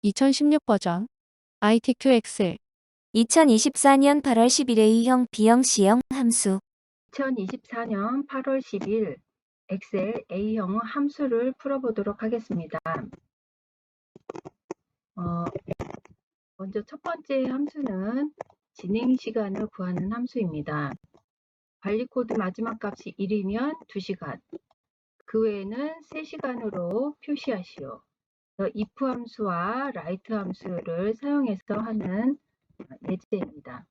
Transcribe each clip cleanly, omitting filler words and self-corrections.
2016 버전 ITQ 엑셀 2024년 8월 10일 A형, B형, C형 함수 2024년 8월 10일 엑셀 A형 함수를 풀어보도록 하겠습니다. 먼저 첫 번째 함수는 진행 시간을 구하는 함수입니다. 관리 코드 마지막 값이 1이면 2시간, 그 외에는 3시간으로 표시하시오. if 함수와 write 함수를 사용해서 하는 예제입니다.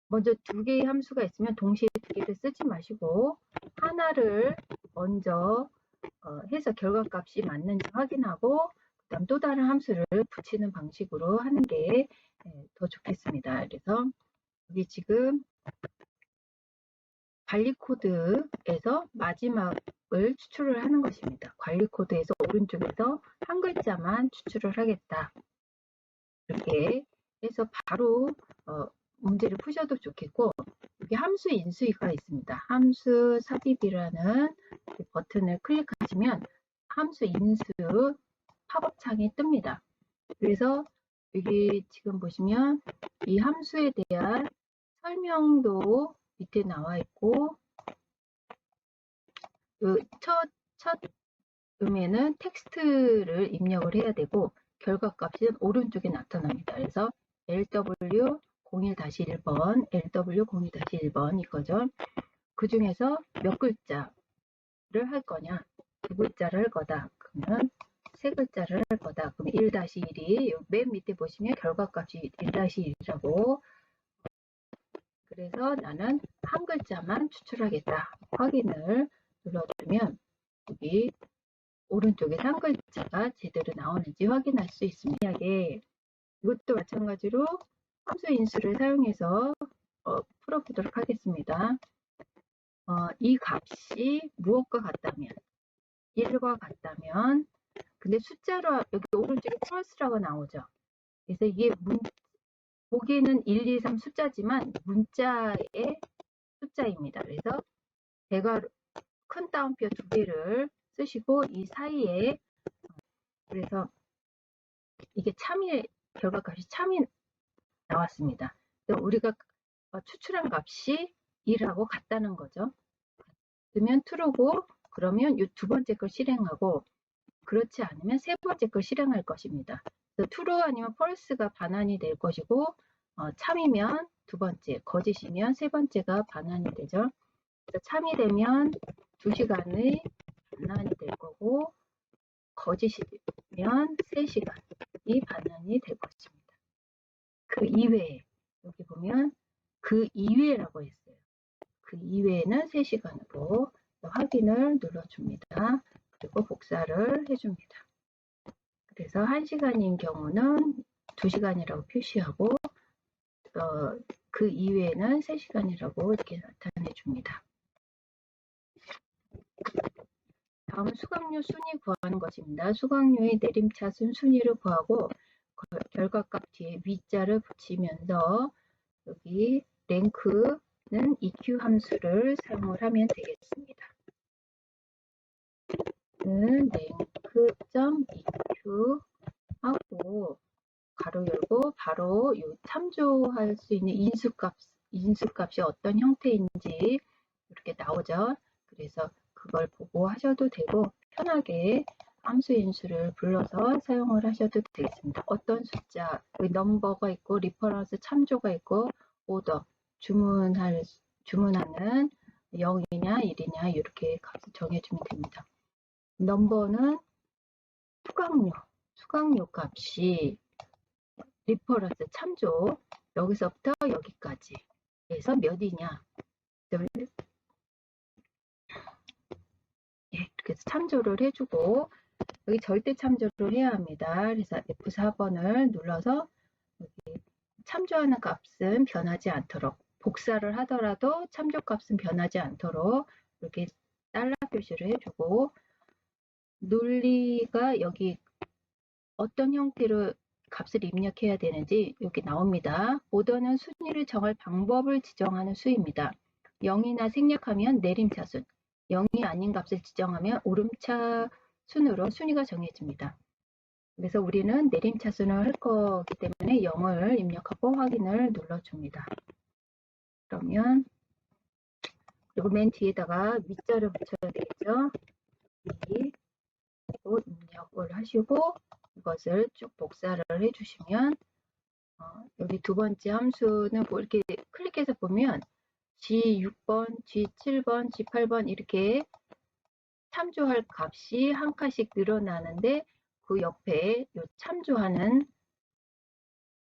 먼저 두 개의 함수가 있으면 동시에 두 개를 쓰지 마시고 하나를 먼저 해서 결과값이 맞는지 확인하고 그다음 또 다른 함수를 붙이는 방식으로 하는 게 더 좋겠습니다. 그래서 여기 지금 관리 코드에서 마지막을 추출을 하는 것입니다. 관리 코드에서 오른쪽에서 한 글자만 추출을 하겠다. 이렇게 해서 바로 문제를 푸셔도 좋겠고, 여기 함수 인수가 있습니다. 함수 삽입이라는 버튼을 클릭하시면 함수 인수 팝업창이 뜹니다. 그래서 여기 지금 보시면 이 함수에 대한 설명도 밑에 나와 있고, 첫 음에는 텍스트를 입력을 해야 되고 결과값은 오른쪽에 나타납니다. 그래서 LW01-1번, LW01-1번 이거죠. 그 중에서 몇 글자를 할 거냐? 두 글자를 할 거다. 그러면 세 글자를 할 거다. 그럼 1-1이 맨 밑에 보시면 결과값이 1-1이라고. 그래서 나는 한 글자만 추출하겠다. 확인을 눌러주면 여기 오른쪽에 한 글자가 제대로 나오는지 확인할 수 있습니다. 이것도 마찬가지로 함수 인수를 사용해서 풀어보도록 하겠습니다. 이 값이 무엇과 같다면 1과 같다면 근데 숫자로 여기 오른쪽에 플러스라고 나오죠. 그래서 이게 보기에는 1, 2, 3 숫자지만 문자의 숫자입니다. 그래서 대괄호 큰 따옴표 두 개를 쓰시고 이 사이에 그래서 이게 참이 결과값이 참이 나왔습니다. 우리가 추출한 값이 1하고 같다는 거죠. 그러면 true고 그러면 이 두 번째 걸 실행하고 그렇지 않으면 세 번째 걸 실행할 것입니다. true 아니면 false가 반환이 될 것이고 참이면 두 번째, 거짓이면 세 번째가 반환이 되죠. 그래서 참이 되면 2시간의 반환이 될 거고 거짓이면 3시간이 반환이 될 것입니다. 그 이외에 여기 보면 그 이외라고 했어요. 그 이외에는 3시간으로 확인을 눌러줍니다. 그리고 복사를 해줍니다. 그래서 1시간인 경우는 2시간이라고 표시하고 그 이외에는 3시간이라고 이렇게 나타내 줍니다. 다음 수강료 순위 구하는 것입니다. 수강료의 내림차순 순위를 구하고 결과값 뒤에 위자를 붙이면서 여기 랭크는 EQ 함수를 사용을 하면 되겠습니다. 랭크.EQ 하고 가로 열고 바로 이 참조할 수 있는 인수값이 어떤 형태인지 이렇게 나오죠. 그래서 그걸 보고 하셔도 되고 편하게 함수 인수를 불러서 사용을 하셔도 되겠습니다. 어떤 숫자, 넘버가 있고 리퍼런스 참조가 있고 오더, 주문하는 0이냐 1이냐 이렇게 값을 정해주면 됩니다. 넘버는 수강료 값이 리퍼런스 참조 여기서부터 여기까지 해서 몇이냐 이렇게 해서 참조를 해주고 여기 절대 참조를 해야 합니다. 그래서 F4번을 눌러서 여기 참조하는 값은 변하지 않도록 복사를 하더라도 참조 값은 변하지 않도록 이렇게 달러 표시를 해주고 논리가 여기 어떤 형태로 값을 입력해야 되는지 여기 나옵니다. 오더는 순위를 정할 방법을 지정하는 수입니다. 0이나 생략하면 내림차순, 0이 아닌 값을 지정하면 오름차 순으로 순위가 정해집니다. 그래서 우리는 내림차순을 할 거기 때문에 0을 입력하고 확인을 눌러줍니다. 그러면 그리고 맨 뒤에다가 위자를 붙여야 되겠죠. 또 입력을 하시고 이것을 쭉 복사를 해주시면 여기 두 번째 함수는 뭐 이렇게 클릭해서 보면 G6번, G7번, G8번 이렇게 참조할 값이 한 칸씩 늘어나는데 그 옆에 이 참조하는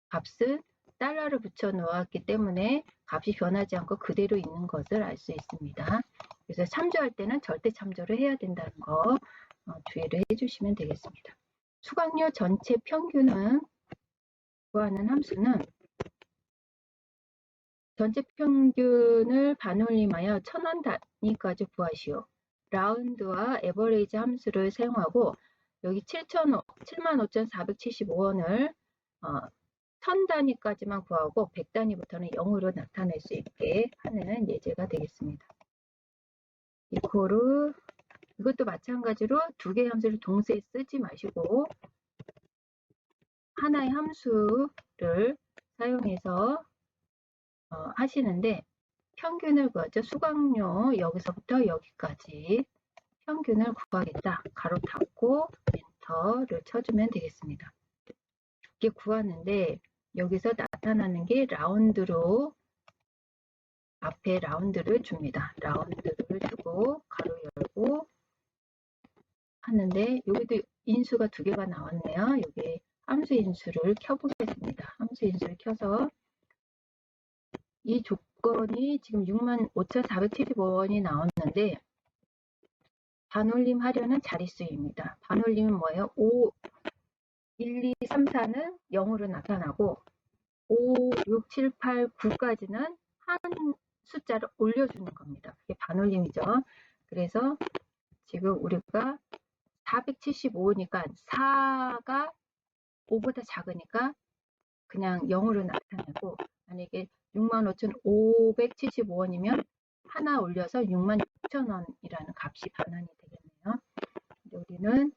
값은 달러를 붙여 놓았기 때문에 값이 변하지 않고 그대로 있는 것을 알 수 있습니다. 그래서 참조할 때는 절대 참조를 해야 된다는 거 주의를 해주시면 되겠습니다. 수강료 전체 평균은 구하는 함수는 전체 평균을 반올림하여 1000원 단위까지 구하시오. 라운드와 에버리지 함수를 사용하고 여기 75,475원을 1000 단위까지만 구하고 100 단위부터는 0으로 나타낼 수 있게 하는 예제가 되겠습니다. 이코르 이것도 마찬가지로 두 개의 함수를 동시에 쓰지 마시고 하나의 함수를 사용해서 하시는데 평균을 구하죠. 수강료 여기서부터 여기까지 평균을 구하겠다. 가로 닫고 엔터를 쳐주면 되겠습니다. 이렇게 구하는데 여기서 나타나는 게 라운드로 앞에 라운드를 줍니다. 라운드를 주고 가로 열고 하는데 여기도 인수가 두 개가 나왔네요. 여기 함수 인수를 켜보겠습니다. 함수 인수를 켜서 이 조건이 지금 65,475원이 나왔는데 반올림 하려는 자릿수입니다. 반올림은 뭐예요? 5, 1, 2, 3, 4는 0으로 나타나고 5, 6, 7, 8, 9까지는 한 숫자를 올려주는 겁니다. 그게 반올림이죠. 그래서 지금 우리가 475니까 4가 5보다 작으니까 그냥 0으로 나타내고 만약에 65,575원이면 하나 올려서 66,000원이라는 값이 반환이 되겠네요. 우리는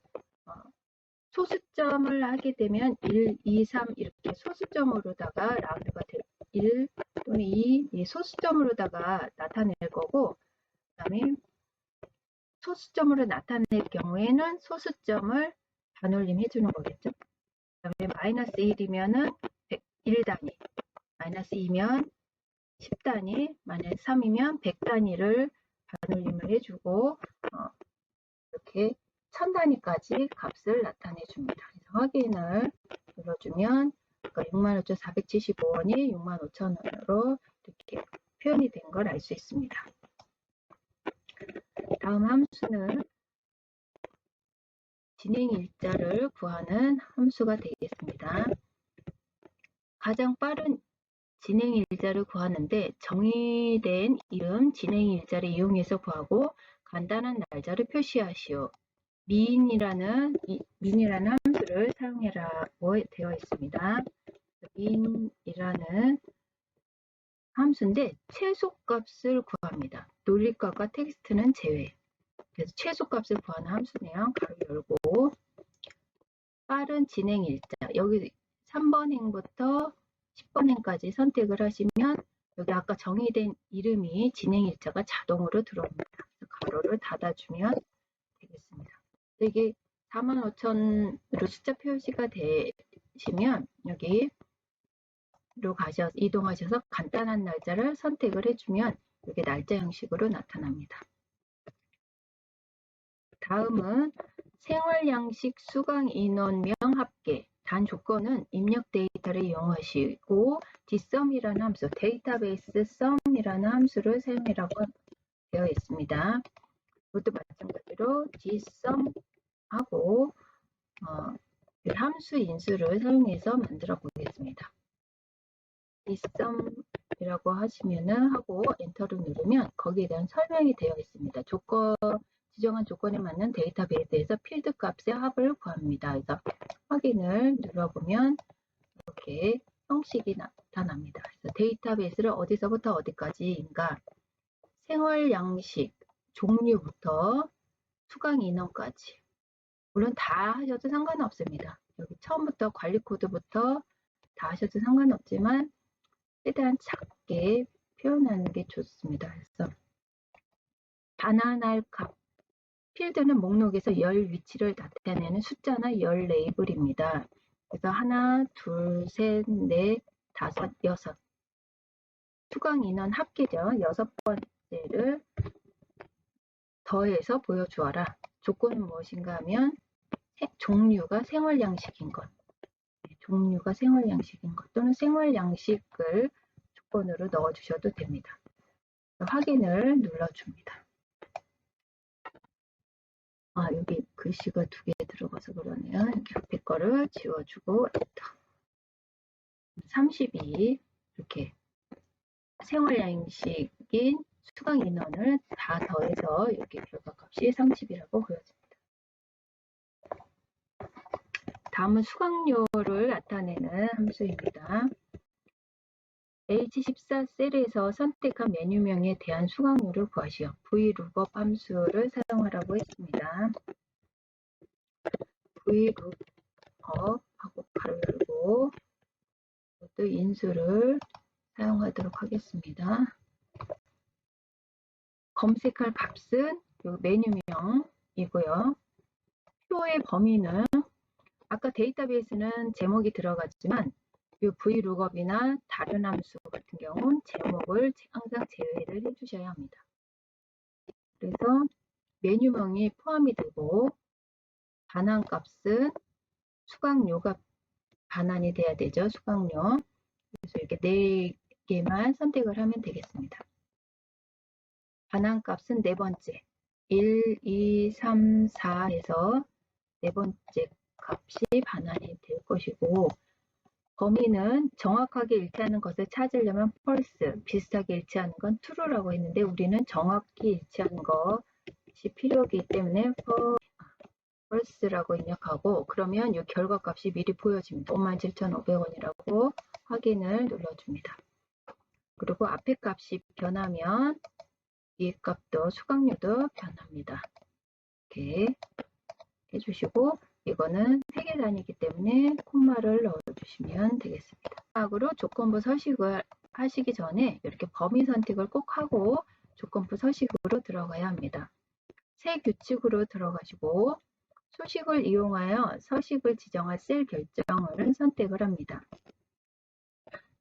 소수점을 하게 되면 1, 2, 3 이렇게 소수점으로다가 라운드가 1 또는 2 소수점으로다가 나타낼 거고 그 다음에 소수점으로 나타낼 경우에는 소수점을 반올림 해주는 거겠죠. 그 다음에 마이너스 1이면은 1단위, 마이너스 2면 10단위, 마이너스 3이면 100단위를 반올림을 해주고 이렇게 1000단위까지 값을 나타내 줍니다. 그래서 확인을 눌러주면 65,475원이 65,000원으로 이렇게 표현이 된 걸 알 수 있습니다. 다음 함수는 진행 일자를 구하는 함수가 되겠습니다. 가장 빠른 진행 일자를 구하는데 정의된 이름 진행 일자를 이용해서 구하고 간단한 날짜를 표시하시오. 민이라는 함수를 사용해라고 되어 있습니다. 민이라는 함수인데 최소값을 구합니다. 논리값과 텍스트는 제외. 그래서 최소값을 구하는 함수네요. 가로 열고 빠른 진행 일자 여기 3번 행부터 10번 행까지 선택을 하시면 여기 아까 정의된 이름이 진행 일자가 자동으로 들어옵니다. 그래서 가로를 닫아주면 되겠습니다. 이게 45,000으로 숫자 표시가 되시면 여기로 이동하셔서 간단한 날짜를 선택을 해주면 이게 날짜 형식으로 나타납니다. 다음은 생활양식 수강 인원명 합계. 단 조건은 입력 데이터를 이용하시고 dsum이라는 함수, 데이터베이스 sum이라는 함수를 사용해라고 되어 있습니다. 이것도 마찬가지로 dsum하고 함수 인수를 사용해서 만들어 보겠습니다. dsum이라고 하시면은 하고 엔터를 누르면 거기에 대한 설명이 되어 있습니다. 지정한 조건에 맞는 데이터베이스에서 필드 값의 합을 구합니다. 그래서 확인을 눌러보면 이렇게 형식이 나타납니다. 그래서 데이터베이스를 어디서부터 어디까지인가 생활 양식 종류부터 수강 인원까지 물론 다 하셔도 상관없습니다. 여기 처음부터 관리 코드부터 다 하셔도 상관없지만 최대한 작게 표현하는 게 좋습니다. 그래서 반환할 값 필드는 목록에서 열 위치를 나타내는 숫자나 열 레이블입니다. 그래서 하나, 둘, 셋, 넷, 다섯, 여섯. 수강 인원 합계죠. 여섯 번째를 더해서 보여주어라. 조건은 무엇인가 하면 종류가 생활 양식인 것. 종류가 생활 양식인 것 또는 생활 양식을 조건으로 넣어주셔도 됩니다. 확인을 눌러줍니다. 여기 글씨가 두 개 들어가서 그러네요. 이렇게 앞에 거를 지워주고 엔터. 32 이렇게 생활 양식인 수강 인원을 다 더해서 이렇게 결과값이 30이라고 보여집니다. 다음은 수강료를 나타내는 함수입니다. H14 셀에서 선택한 메뉴명에 대한 수강료를 구하시오. VLOOKUP 함수를 사용하라고 했습니다. VLOOKUP 하고 가로 열고 또 인수를 사용하도록 하겠습니다. 검색할 값은 메뉴명이고요. 표의 범위는 아까 데이터베이스는 제목이 들어갔지만 이 VLOOKUP이나 다른 함수 같은 경우는 제목을 항상 제외를 해주셔야 합니다. 그래서 메뉴명이 포함이 되고 반환값은 수강료가 반환이 돼야 되죠. 수강료. 그래서 이렇게 4개만 선택을 하면 되겠습니다. 반환값은 네 번째 1, 2, 3, 4에서 네 번째 값이 반환이 될 것이고 범위는 정확하게 일치하는 것을 찾으려면 false, 비슷하게 일치하는 건 true라고 했는데 우리는 정확히 일치하는 것이 필요하기 때문에 false라고 입력하고 그러면 이 결과값이 미리 보여집니다. 57,500원이라고 확인을 눌러줍니다. 그리고 앞에 값이 변하면 뒤에 값도 수강료도 변합니다. 이렇게 해주시고 이거는 회계 단위이기 때문에 콤마를 넣어주시면 되겠습니다. 마지막으로 조건부 서식을 하시기 전에 이렇게 범위 선택을 꼭 하고 조건부 서식으로 들어가야 합니다. 새 규칙으로 들어가시고 수식을 이용하여 서식을 지정할 셀 결정을 선택을 합니다.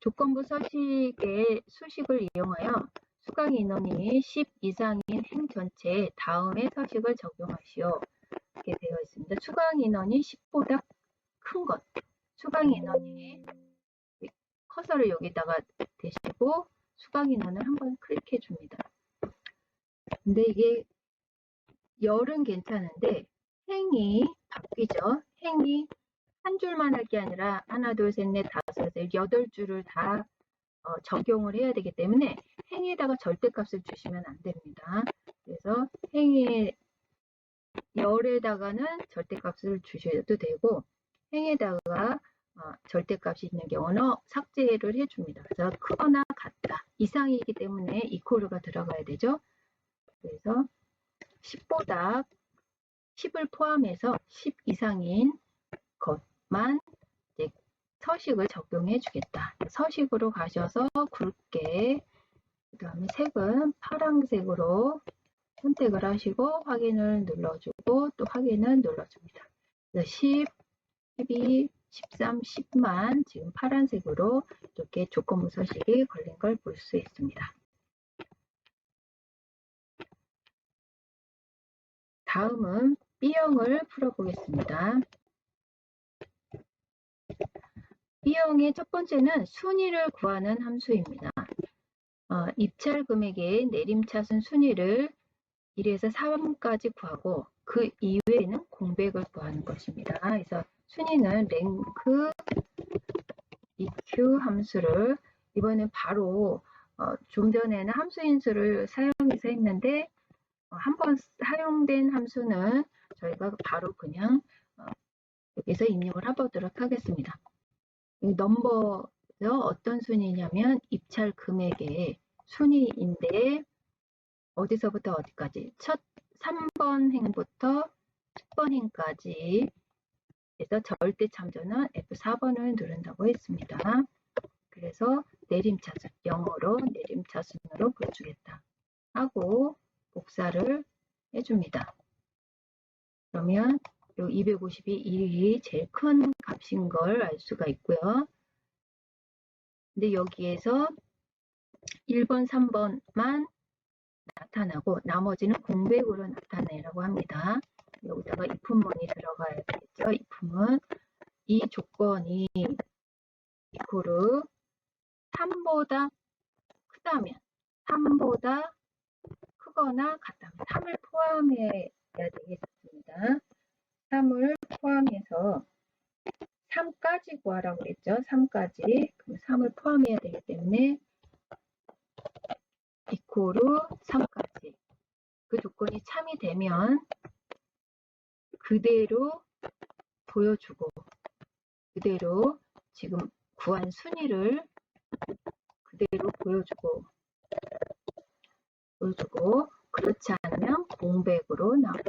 조건부 서식의 수식을 이용하여 수강 인원이 10 이상인 행 전체에 다음의 서식을 적용하시오. 이렇게 되어 있습니다. 수강 인원이 10보다 큰 것. 수강 인원이 커서를 여기다가 대시고 수강 인원을 한번 클릭해 줍니다. 근데 이게 열은 괜찮은데 행이 바뀌죠. 행이 한 줄만 할 게 아니라 하나, 둘, 셋, 넷, 다섯, 여덟 줄을 다 적용을 해야 되기 때문에 행에다가 절대값을 주시면 안 됩니다. 그래서 행의 열에다가는 절대값을 주셔도 되고 행에다가 절대값이 있는 경우는 삭제를 해줍니다. 그래서 크거나 같다 이상이기 때문에 이퀄가 들어가야 되죠. 그래서 10보다 10을 포함해서 10 이상인 것만 이제 서식을 적용해 주겠다. 서식으로 가셔서 굵게 그 다음에 색은 파란색으로 선택을 하시고 확인을 눌러주고 또 확인을 눌러줍니다. 10, 12, 13, 10만 지금 파란색으로 이렇게 조건부 서식이 걸린 걸 볼 수 있습니다. 다음은 B형을 풀어보겠습니다. B형의 첫 번째는 순위를 구하는 함수입니다. 입찰 금액의 내림차순 순위를 1에서 3까지 구하고 그 이외에는 공백을 구하는 것입니다. 그래서 순위는 랭크 EQ 함수를 이번에 바로 좀 전에는 함수 인수를 사용해서 했는데 한번 사용된 함수는 저희가 바로 그냥 여기서 입력을 해보도록 하겠습니다. 이 넘버는 어떤 순위냐면 입찰 금액의 순위인데 어디서부터 어디까지 첫 3번 행부터 10번 행까지 해서 절대 참조는 F4번을 누른다고 했습니다. 그래서 내림차순, 영어로 내림차순으로 보여주겠다 하고 복사를 해줍니다. 그러면 요 250이 1이 제일 큰 값인 걸 알 수가 있고요. 근데 여기에서 1번, 3번만 나타나고 나머지는 공백으로 나타내라고 합니다. 여기다가 if문이 들어가야 되겠죠. if은 이 조건이 이코르 3보다 크다면, 3보다 크거나 같다면 3을 포함해야 되겠습니다. 3을 포함해서 3까지 구하라고 그랬죠. 3까지. 그럼 3을 포함해야 되기 때문에 이코르 3까지. 그 조건이 참이 되면 그대로 보여주고 그대로 지금 구한 순위를 그대로 보여주고 그렇지 않으면 공백으로 나와라.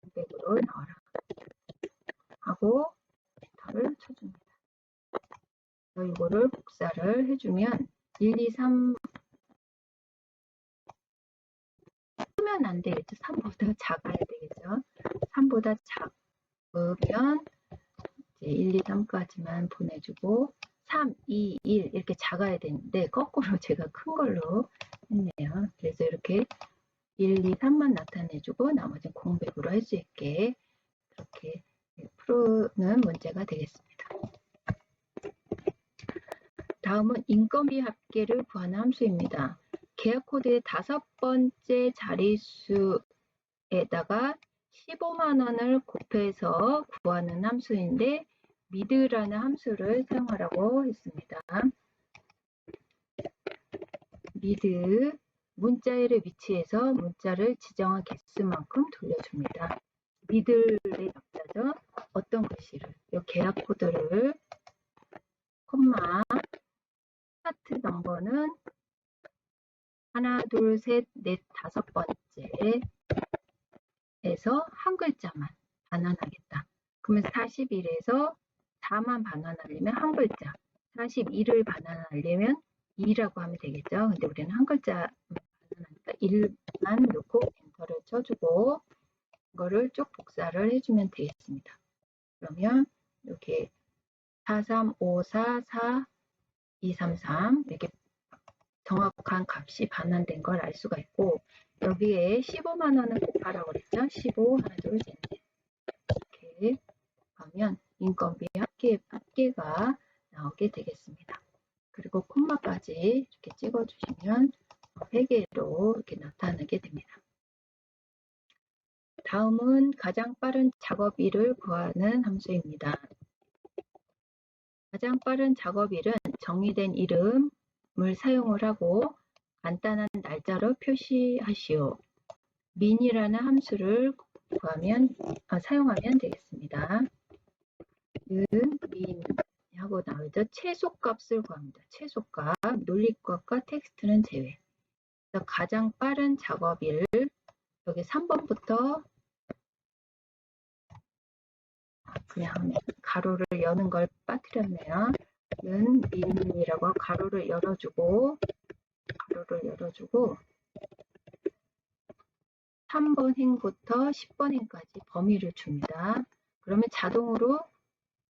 공백으로 나와라. 하고 엔터를 쳐줍니다. 이거를 복사를 해주면 1, 2, 3 크면 안 되겠죠. 3보다 작아야 되겠죠. 3보다 작으면 이제 1, 2, 3까지만 보내주고 3, 2, 1 이렇게 작아야 되는데 거꾸로 제가 큰 걸로 했네요. 그래서 이렇게 1, 2, 3만 나타내주고 나머지는 공백으로 할 수 있게 그렇게 푸는 문제가 되겠습니다. 다음은 인건비 합계를 구하는 함수입니다. 계약 코드의 5번째 자릿수에다가 15만 원을 곱해서 구하는 함수인데 미드라는 함수를 사용하라고 했습니다. 미드 문자열의 위치에서 문자를 지정한 개수만큼 돌려줍니다. 미들의 약자죠. 어떤 글씨를 이 계약 코드를 콤마 스타트 넘버는 하나, 둘, 셋, 넷, 5번째에서 한 글자만 반환하겠다. 그러면 41에서 4만 반환하려면 한 글자, 41을 반환하려면 2라고 하면 되겠죠. 근데 우리는 한 글자 반환하니까 1만 넣고 엔터를 쳐주고 이거를 쭉 복사를 해주면 되겠습니다. 그러면 이렇게 4, 3, 5, 4, 4, 2, 3, 3 이렇게 정확한 값이 반환된 걸 알 수가 있고 여기에 15만 원을 곱하라고 그랬죠. 15, 하나, 둘, 셋, 넷 이렇게 하면 인건비 합계가 나오게 되겠습니다. 그리고 콤마까지 이렇게 찍어주시면 회계로 이렇게 나타나게 됩니다. 다음은 가장 빠른 작업일을 구하는 함수입니다. 가장 빠른 작업일은 정의된 이름을 사용을 하고 간단한 날짜로 표시하시오. min이라는 함수를 사용하면 되겠습니다. min 하고 나오죠. 최소값을 구합니다. 최소값, 논리값과 텍스트는 제외. 그래서 가장 빠른 작업일 여기 3번부터 그냥 가로를 여는 걸 빠뜨렸네요. 는 min이라고 가로를 열어주고 3번 행부터 10번 행까지 범위를 줍니다. 그러면 자동으로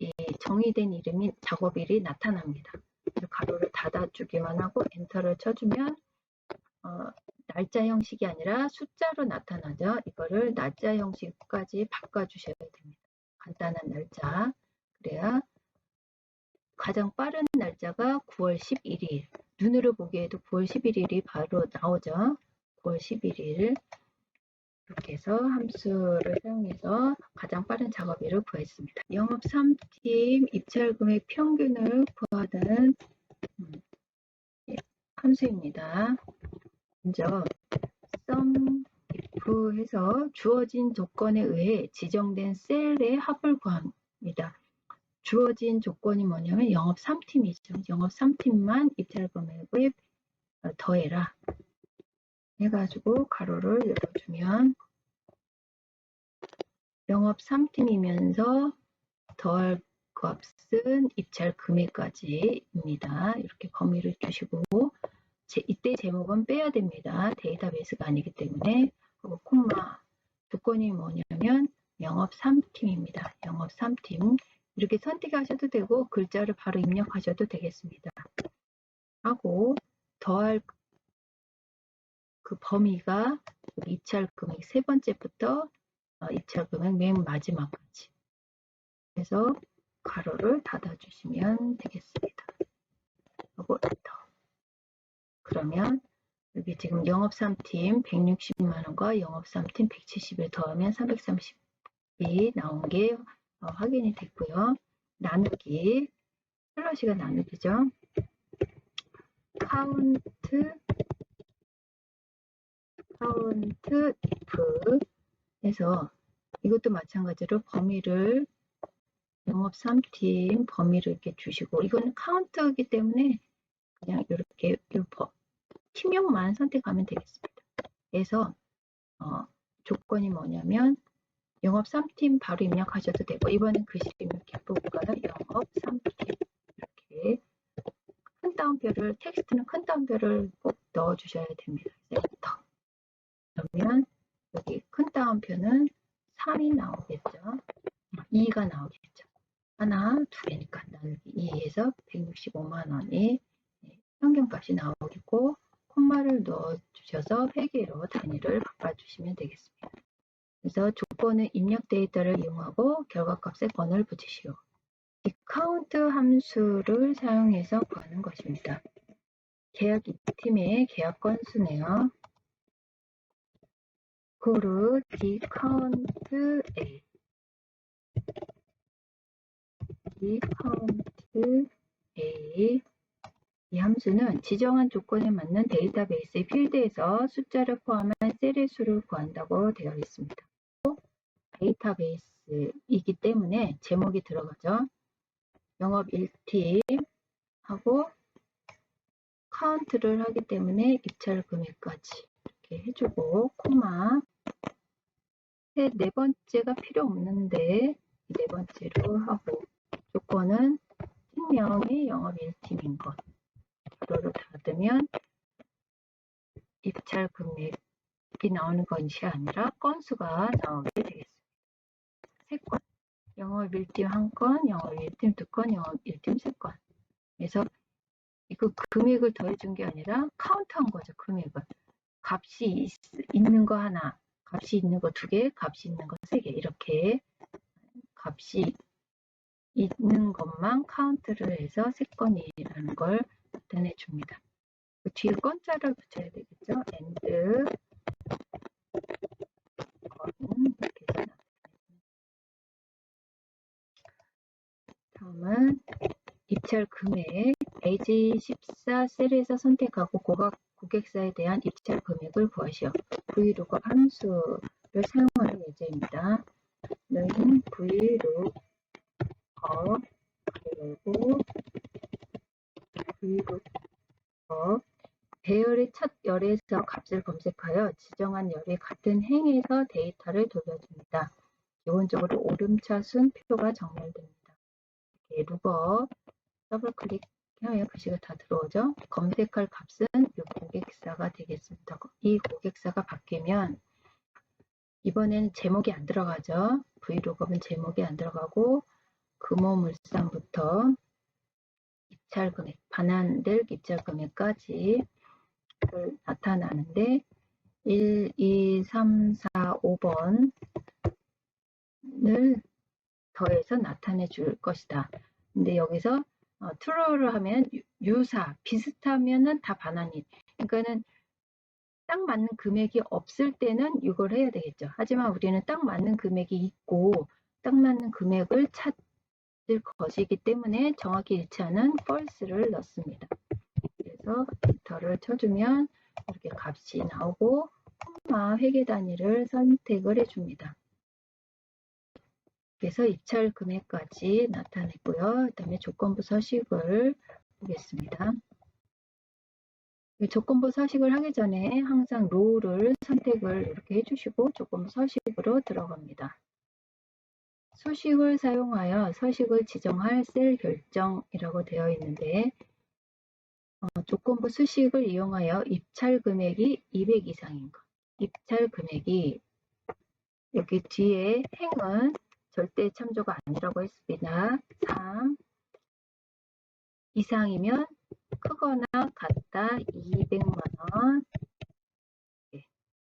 이 정의된 이름인 작업일이 나타납니다. 가로를 닫아주기만 하고 엔터를 쳐주면 날짜 형식이 아니라 숫자로 나타나죠. 이거를 날짜 형식까지 바꿔주셔야 됩니다. 간단한 날짜. 그래야 가장 빠른 날짜가 9월 11일. 눈으로 보기에도 9월 11일이 바로 나오죠. 9월 11일. 이렇게 해서 함수를 사용해서 가장 빠른 작업일을 구했습니다. 영업 3팀 입찰금액 평균을 구하는 함수입니다. 먼저 sum if 해서 주어진 조건에 의해 지정된 셀의 합을 구합니다. 주어진 조건이 뭐냐면 영업 3팀이죠. 영업 3팀만 입찰금액을 더해라. 해가지고 가로를 열어주면 영업 3팀이면서 더할 값은 입찰 금액까지입니다. 이렇게 범위를 주시고 이때 제목은 빼야 됩니다. 데이터베이스가 아니기 때문에. 그리고 콤마 조건이 뭐냐면 영업 3팀입니다. 영업 3팀 이렇게 선택하셔도 되고 글자를 바로 입력하셔도 되겠습니다. 하고 더할 그 범위가 입찰 금액 세 번째부터 입찰 금액 맨 마지막까지. 그래서 가로를 닫아주시면 되겠습니다. 하고 엔터. 그러면 여기 지금 영업 3팀 160만원과 영업 3팀 170을 더하면 330이 나온 게 확인이 됐고요. 나누기, 슬러시가 나누기죠. 카운트 if 해서 이것도 마찬가지로 범위를 영업 3팀 범위를 이렇게 주시고 이거는 카운트이기 때문에 그냥 이렇게 팀명만 선택하면 되겠습니다. 그래서 조건이 뭐냐면 영업 3팀 바로 입력하셔도 되고 이번엔 글씨 이렇게 볼까요? 영업 3팀 이렇게 큰 따옴표를 텍스트는 큰 따옴표를 꼭 넣어 주셔야 됩니다. 엔터. 그러면 여기 큰 따옴표는 3이 나오겠죠. 2가 나오겠죠. 하나, 두 개니까 나누기 2에서 165만원이 평균값이 나오겠고 콤마를 넣어 주셔서 회계로 단위를 바꿔주시면 되겠습니다. 그래서 조건은 입력 데이터를 이용하고 결과값에 번호를 붙이시오. 디카운트 함수를 사용해서 구하는 것입니다. 계약 2팀의 계약 건수네요. 고르 디카운트 A 디카운트 A 이 함수는 지정한 조건에 맞는 데이터베이스의 필드에서 숫자를 포함한 셀의 수를 구한다고 되어 있습니다. 데이터베이스이기 때문에 제목이 들어가죠. 영업 1팀 하고 카운트를 하기 때문에 입찰 금액까지 이렇게 해주고 콤마 네 번째가 필요 없는데 네 번째로 하고 조건은 팀명이 영업 1팀인 것 가로를 닫으면 입찰 금액이 나오는 것이 아니라 건수가 나오게 되겠습니다. 3건 영업 1팀 1건, 영업 1팀 2건, 영업 1팀 3건. 그래서 이거 금액을 더해준 게 아니라 카운트한 거죠. 금액을. 값이 있는 거 하나, 값이 있는 거 2개, 값이 있는 거 3개 이렇게 값이 있는 것만 카운트를 해서 3건이라는 걸 나타내 줍니다. 그 뒤에 건자를 붙여야 되겠죠. and 건 이렇게 해서 다음은 입찰 금액 AG14 셀에서 선택하고 고객사에 대한 입찰 금액을 구하시오. vlookup 함수를 사용할 예정입니다. 는 vlookup 그리고 vlookup 배열의 첫 열에서 값을 검색하여 지정한 열이 같은 행에서 데이터를 돌려줍니다. 기본적으로 오름차순 표가 정렬됩니다. 이렇게 룩업 더블 클릭하면 글씨가 다 들어오죠. 검색할 값은 이 고객사가 되겠습니다. 이 고객사가 바뀌면 이번에는 제목이 안 들어가죠. vlookup은 제목이 안 들어가고 금호물산부터 입찰 금액, 반환될 입찰 금액까지 나타나는데 1, 2, 3, 4, 5번을 더해서 나타내 줄 것이다. 근데 여기서 true를 하면 유사, 비슷하면은 다 반환이. 그러니까는 딱 맞는 금액이 없을 때는 이걸 해야 되겠죠. 하지만 우리는 딱 맞는 금액이 있고 딱 맞는 금액을 찾을 것이기 때문에 정확히 일치하는 false를 넣습니다. 그래서 엔터를 쳐주면 이렇게 값이 나오고 콤마 회계 단위를 선택을 해줍니다. 그래서 입찰 금액까지 나타냈고요. 그 다음에 조건부 서식을 보겠습니다. 조건부 서식을 하기 전에 항상 롤을 선택을 이렇게 해주시고 조건부 서식으로 들어갑니다. 수식을 사용하여 서식을 지정할 셀 결정이라고 되어 있는데 조건부 수식을 이용하여 입찰 금액이 200 이상인 것. 입찰 금액이 여기 뒤에 행은 절대 참조가 아니라고 했습니다. 3 이상이면 크거나 같다 200만 원.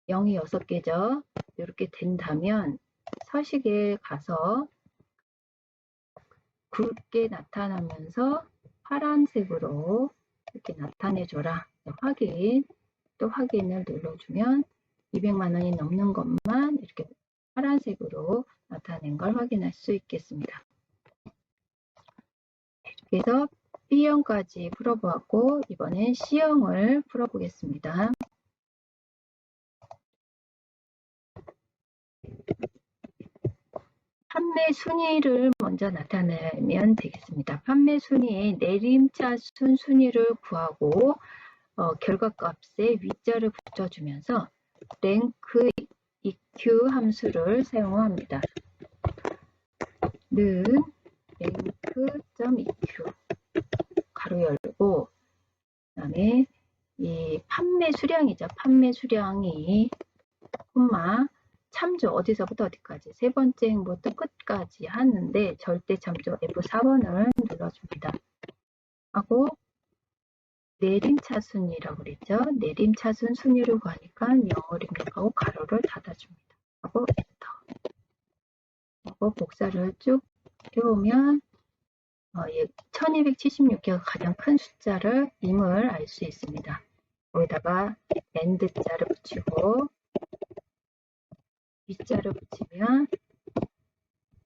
0이 6개죠. 이렇게 된다면 서식에 가서 굵게 나타나면서 파란색으로 이렇게 나타내줘라. 확인, 또 확인을 눌러주면 200만 원이 넘는 것만 이렇게 파란색으로 나타낸 걸 확인할 수 있겠습니다. 그래서 B형까지 풀어보았고 이번엔 C형을 풀어보겠습니다. 판매 순위를 먼저 나타내면 되겠습니다. 판매 순위에 내림차순 순위를 구하고 결과값에 위자를 붙여주면서 랭크 EQ 함수를 사용합니다. 는 랭크.EQ 가로 열고 그 다음에 이 판매 수량이죠. 판매 수량이 콤마 참조 어디서부터 어디까지 세 번째 행부터 끝까지 하는데 절대 참조 F4번을 눌러줍니다. 하고 내림차순이라고 그랬죠. 내림차순 순위를 구하니까 0을 입력하고 가로를 닫아줍니다. 하고 엔터. 하고 복사를 쭉 해보면 1276개가 가장 큰 숫자를 임을 알 수 있습니다. 거기다가 AND자를 붙이고 위자를 붙이면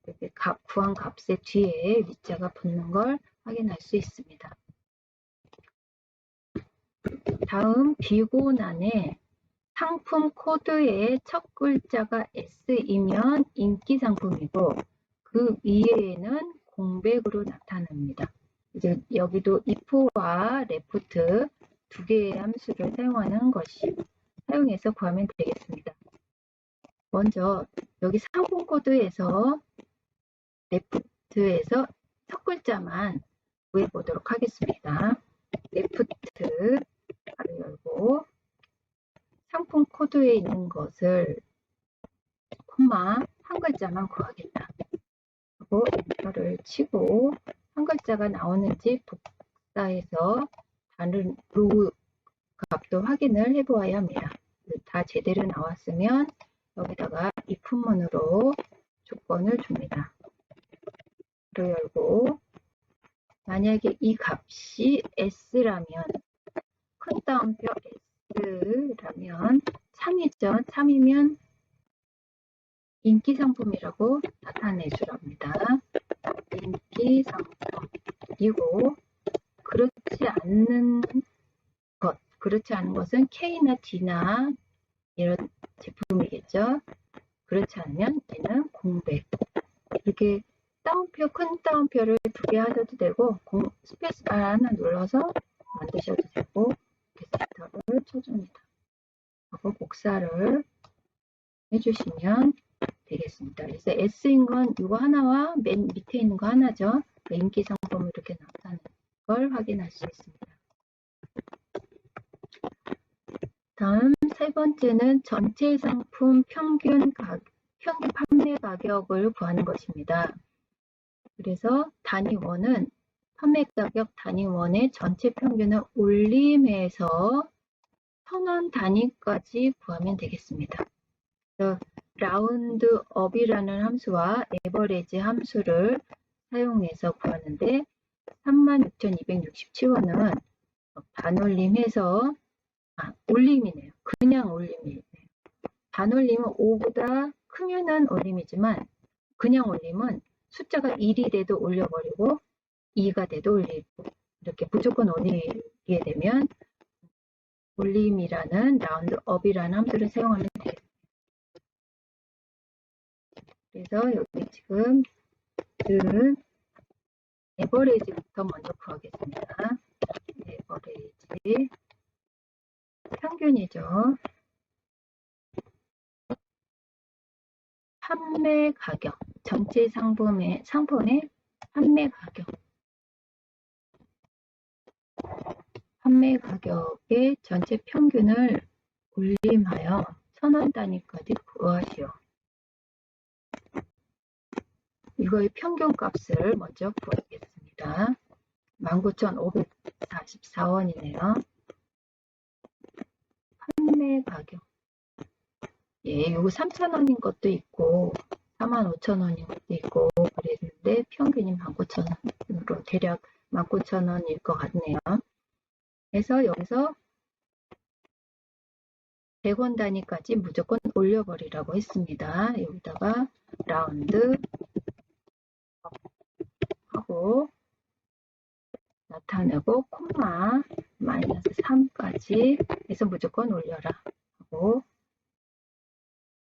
이렇게 구한 값의 뒤에 위자가 붙는 걸 확인할 수 있습니다. 다음 비고난에 상품 코드의 첫 글자가 S이면 인기 상품이고 그 위에는 공백으로 나타납니다. 이제 여기도 if와 left 두 개의 함수를 사용해서 구하면 되겠습니다. 먼저 여기 상품 코드에서 left에서 첫 글자만 구해보도록 하겠습니다. left 가로 열고 상품 코드에 있는 것을 콤마 한 글자만 구하겠다 하고 엔터를 치고 한 글자가 나오는지 복사해서 다른 로 값도 확인을 해보아야 합니다. 다 제대로 나왔으면 여기다가 if문으로 조건을 줍니다. 가로 열고 만약에 이 값이 S라면 큰 따옴표 S라면 3이죠. 3이면 인기 상품이라고 나타내 주랍니다. 인기 상품이고 그렇지 않은 것은 K나 D나 이런 제품이겠죠. 그렇지 않으면 얘는 공백. 이렇게 따옴표, 큰 따옴표를 2개 하셔도 되고 스페이스바 하나 눌러서 만드셔도 되고 이렇게 센터를 쳐줍니다. 하고 복사를 해주시면 되겠습니다. 그래서 S인 건 이거 하나와 맨 밑에 있는 거 하나죠. 인기 상품을 이렇게 나타내는 걸 확인할 수 있습니다. 다음 세 번째는 전체 상품 평균 판매 가격을 구하는 것입니다. 그래서 단위원은 판매 가격 단위원의 전체 평균을 올림해서 1000원 단위까지 구하면 되겠습니다. 라운드업이라는 함수와 에버리지 함수를 사용해서 구하는데 36,267원은 반올림해서 올림이네요. 그냥 올림이네요. 반올림은 5보다 크면은 올림이지만 그냥 올림은 숫자가 1이 돼도 올려버리고 2가 돼도 올리고 이렇게 무조건 올리게 되면 올림이라는 라운드업이라는 함수를 사용하면 돼요. 그래서 여기 지금 는 에버리지부터 먼저 구하겠습니다. 에버리지 평균이죠. 판매 가격 전체 상품의 판매 가격의 전체 평균을 올림하여 1,000원 단위까지 구하시오. 이거의 평균 값을 먼저 구하겠습니다. 19,544원이네요. 판매 가격. 예, 요거 3,000원인 것도 있고 45,000원인 것도 있고 그랬는데 평균이 19,000원으로 대략 19,000원일 것 같네요. 그래서 여기서 100원 단위까지 무조건 올려버리라고 했습니다. 여기다가 라운드 하고 나타내고 콤마 마이너스 3까지 해서 무조건 올려라 하고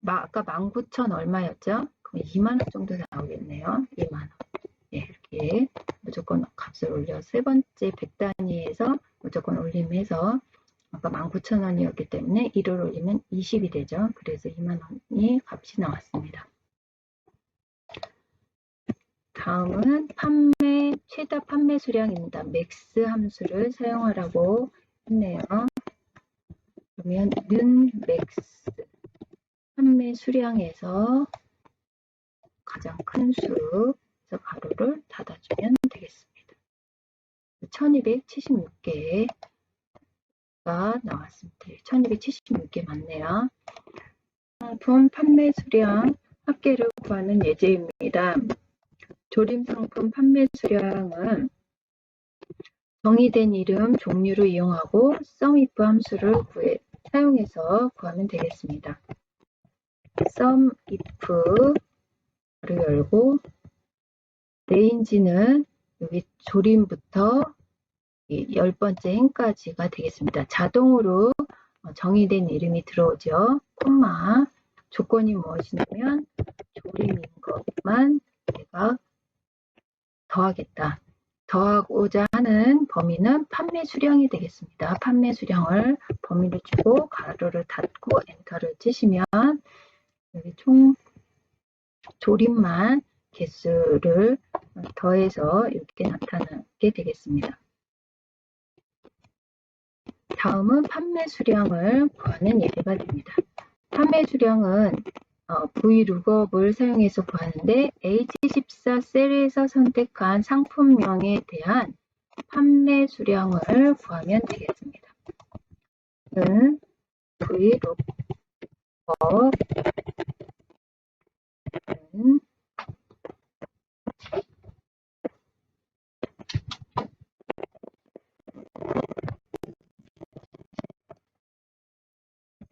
아까 19,000 얼마였죠? 그럼 2만원 정도 나오겠네요. 2만원. 예, 이렇게 무조건 값을 올려 세 번째 100단위에서 무조건 올림해서 아까 19,000원이었기 때문에 1을 올리면 20이 되죠. 그래서 2만원이 값이 나왔습니다. 다음은 최다 판매 수량입니다. 맥스 함수를 사용하라고 했네요. 그러면 는 맥스 판매 수량에서 가장 큰 수에서 가로를 닫아주면 되겠습니다. 1276개가 나왔습니다. 1276개 맞네요. 상품 판매 수량 합계를 구하는 예제입니다. 조림 상품 판매 수량은 정의된 이름, 종류를 이용하고 SUMIF 함수를 사용해서 구하면 되겠습니다. SUMIF를 열고 레인지는 여기 조림부터 10번째 행까지가 되겠습니다. 자동으로 정의된 이름이 들어오죠. 콤마 조건이 무엇이냐면 조림인 것만 내가 더하겠다. 더하고자 하는 범위는 판매 수량이 되겠습니다. 판매 수량을 범위를 주고 가로를 닫고 엔터를 치시면 여기 총 조림만 개수를 더해서 이렇게 나타나게 되겠습니다. 다음은 판매 수량을 구하는 예제가 됩니다. 판매 수량은 VLOOKUP을 사용해서 구하는데 H14 셀에서 선택한 상품명에 대한 판매 수량을 구하면 되겠습니다. VLOOKUP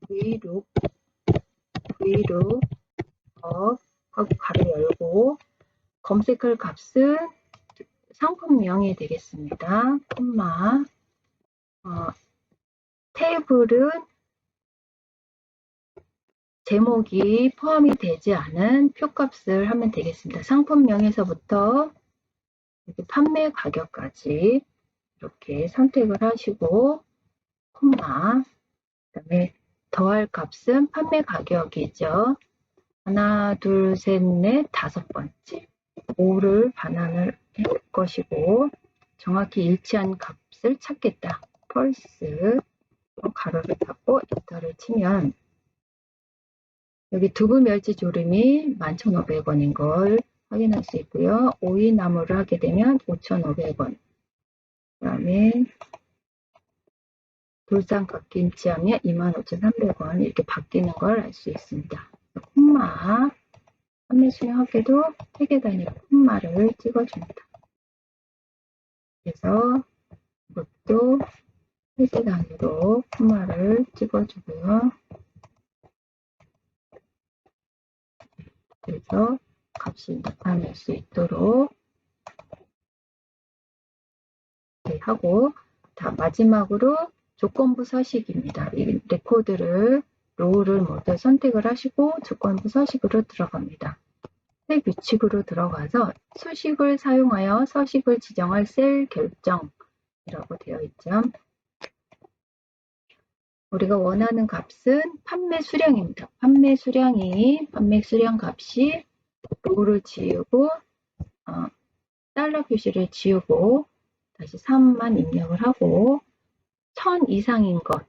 VLOOKUP 하고 가로 열고 검색할 값은 상품명이 되겠습니다. 콤마 테이블은 제목이 포함이 되지 않은 표값을 하면 되겠습니다. 상품명에서부터 이렇게 판매 가격까지 이렇게 선택을 하시고 콤마 그다음에 더할 값은 판매 가격이죠. 하나, 둘, 셋, 넷, 다섯 번째 5를 반환을 할 것이고 정확히 일치한 값을 찾겠다. 펄스 가로를 닫고 엔터를 치면 여기 두부 멸치 조림이 11,500원인 걸 확인할 수 있고요. 오이 나물을 하게 되면 5,500원. 그 다음에 돌산 갓김치 하면 25,300원 이렇게 바뀌는 걸 알 수 있습니다. 콤마 판매 수량하게도 세개 단위로 콤마를 찍어줍니다. 그래서 이것도 세개 단위로 콤마를 찍어주고요. 그래서 값이 나타낼 수 있도록 이렇게 하고 마지막으로 조건부 서식입니다. 이 레코드를 로우를 모두 선택을 하시고 조건부 서식으로 들어갑니다. 셀 규칙으로 들어가서 수식을 사용하여 서식을 지정할 셀 결정이라고 되어 있죠. 우리가 원하는 값은 판매 수량입니다. 판매 수량 값이 로를 지우고 달러 표시를 지우고 다시 3만 입력을 하고 1000 이상인 것,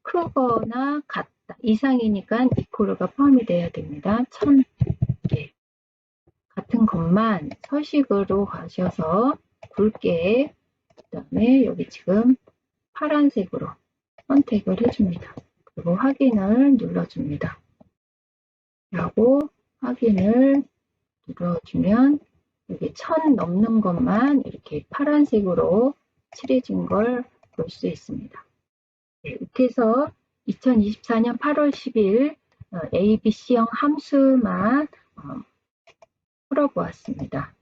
크거나 같다, 이상이니까 이퀄가 포함이 돼야 됩니다. 1000개. 같은 것만 서식으로 가셔서 굵게, 그 다음에 여기 지금 파란색으로 선택을 해줍니다. 그리고 확인을 눌러줍니다. 라고 확인을 눌러주면 여기 1000 넘는 것만 이렇게 파란색으로 칠해진 걸 볼 수 있습니다. 네, 이렇게 해서 2024년 8월 10일 ABC형 함수만 풀어보았습니다.